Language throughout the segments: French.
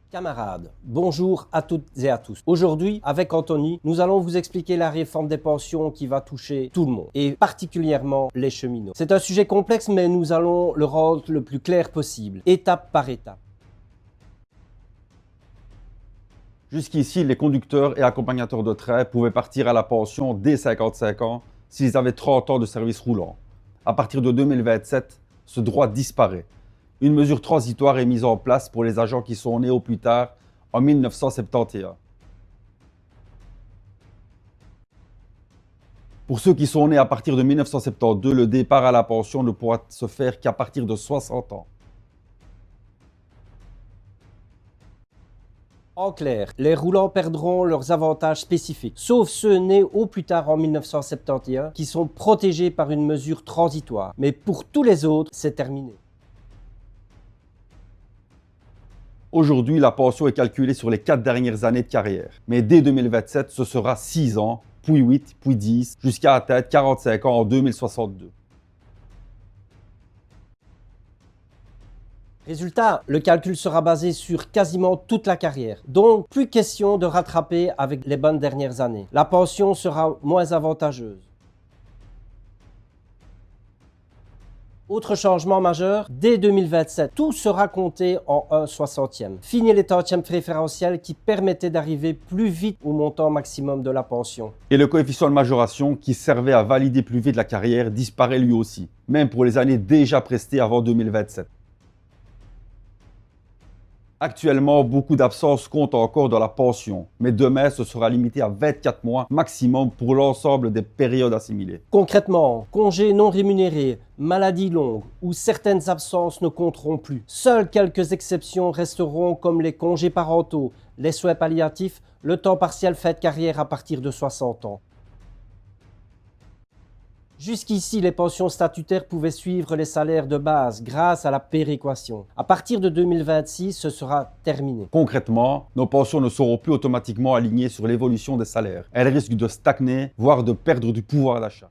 Camarades, bonjour à toutes et à tous. Aujourd'hui, avec Anthony, nous allons vous expliquer la réforme des pensions qui va toucher tout le monde, et particulièrement les cheminots. C'est un sujet complexe, mais nous allons le rendre le plus clair possible, étape par étape. Jusqu'ici, les conducteurs et accompagnateurs de train pouvaient partir à la pension dès 55 ans s'ils avaient 30 ans de service roulant. À partir de 2027, ce droit disparaît. Une mesure transitoire est mise en place pour les agents qui sont nés au plus tard en 1971. Pour ceux qui sont nés à partir de 1972, le départ à la pension ne pourra se faire qu'à partir de 60 ans. En clair, les roulants perdront leurs avantages spécifiques, sauf ceux nés au plus tard en 1971, qui sont protégés par une mesure transitoire. Mais pour tous les autres, c'est terminé. Aujourd'hui, la pension est calculée sur les 4 dernières années de carrière. Mais dès 2027, ce sera 6 ans, puis 8, puis 10, jusqu'à atteindre 45 ans en 2062. Résultat, le calcul sera basé sur quasiment toute la carrière. Donc, plus question de rattraper avec les bonnes dernières années. La pension sera moins avantageuse. Autre changement majeur, dès 2027, tout sera compté en 1/60e. Fini les tantièmes préférentiels qui permettaient d'arriver plus vite au montant maximum de la pension. Et le coefficient de majoration qui servait à valider plus vite la carrière disparaît lui aussi, même pour les années déjà prestées avant 2027. Actuellement, beaucoup d'absences comptent encore dans la pension, mais demain, ce sera limité à 24 mois maximum pour l'ensemble des périodes assimilées. Concrètement, congés non rémunérés, maladies longues ou certaines absences ne compteront plus. Seules quelques exceptions resteront comme les congés parentaux, les soins palliatifs, le temps partiel fait de carrière à partir de 60 ans. Jusqu'ici, les pensions statutaires pouvaient suivre les salaires de base grâce à la péréquation. À partir de 2026, ce sera terminé. Concrètement, nos pensions ne seront plus automatiquement alignées sur l'évolution des salaires. Elles risquent de stagner, voire de perdre du pouvoir d'achat.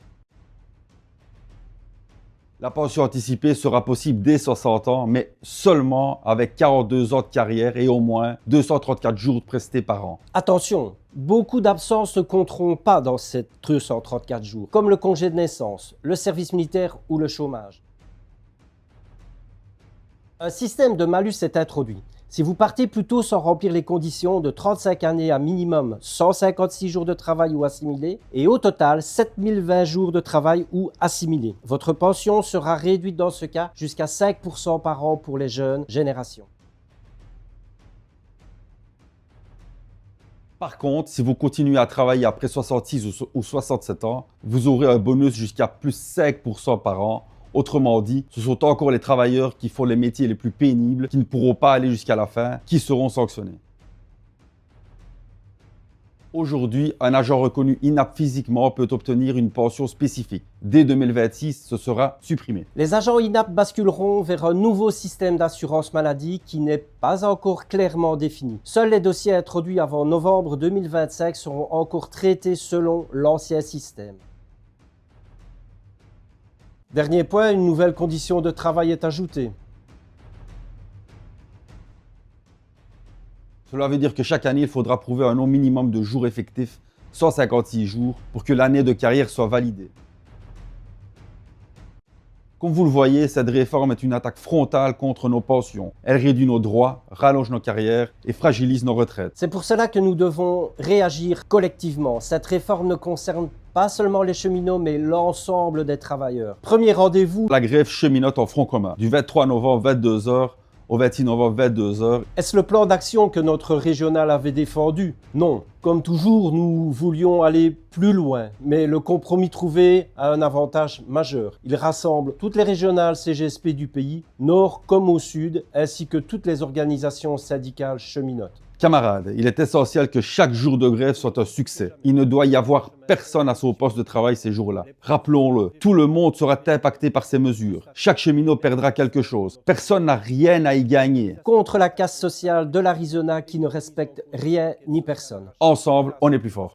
La pension anticipée sera possible dès 60 ans, mais seulement avec 42 ans de carrière et au moins 234 jours prestés par an. Attention, beaucoup d'absences ne compteront pas dans ces 234 jours, comme le congé de naissance, le service militaire ou le chômage. Un système de malus est introduit. Si vous partez plus tôt sans remplir les conditions de 35 années à minimum 156 jours de travail ou assimilés et au total 7020 jours de travail ou assimilés, votre pension sera réduite dans ce cas jusqu'à 5% par an pour les jeunes générations. Par contre, si vous continuez à travailler après 66 ou 67 ans, vous aurez un bonus jusqu'à plus 5% par an. Autrement dit, ce sont encore les travailleurs qui font les métiers les plus pénibles, qui ne pourront pas aller jusqu'à la fin, qui seront sanctionnés. Aujourd'hui, un agent reconnu inapte physiquement peut obtenir une pension spécifique. Dès 2026, ce sera supprimé. Les agents inaptes basculeront vers un nouveau système d'assurance maladie qui n'est pas encore clairement défini. Seuls les dossiers introduits avant novembre 2025 seront encore traités selon l'ancien système. Dernier point, une nouvelle condition de travail est ajoutée. Cela veut dire que chaque année, il faudra prouver un nombre minimum de jours effectifs, 156 jours, pour que l'année de carrière soit validée. Comme vous le voyez, cette réforme est une attaque frontale contre nos pensions. Elle réduit nos droits, rallonge nos carrières et fragilise nos retraites. C'est pour cela que nous devons réagir collectivement. Cette réforme ne concerne pas seulement les cheminots, mais l'ensemble des travailleurs. Premier rendez-vous, La grève cheminote en front commun, du 23 novembre 22h au 26 novembre 22h. est-ce le plan d'action que notre régional avait défendu? Non. Comme toujours, nous voulions aller plus loin, mais le compromis trouvé a un avantage majeur. Il rassemble toutes les régionales CGSP du pays, nord comme au sud, ainsi que toutes les organisations syndicales cheminotes. Camarades, il est essentiel que chaque jour de grève soit un succès. Il ne doit y avoir personne à son poste de travail ces jours-là. Rappelons-le, tout le monde sera impacté par ces mesures. Chaque cheminot perdra quelque chose. Personne n'a rien à y gagner. Contre la casse sociale de l'Arizona qui ne respecte rien ni personne. Ensemble, on est plus fort.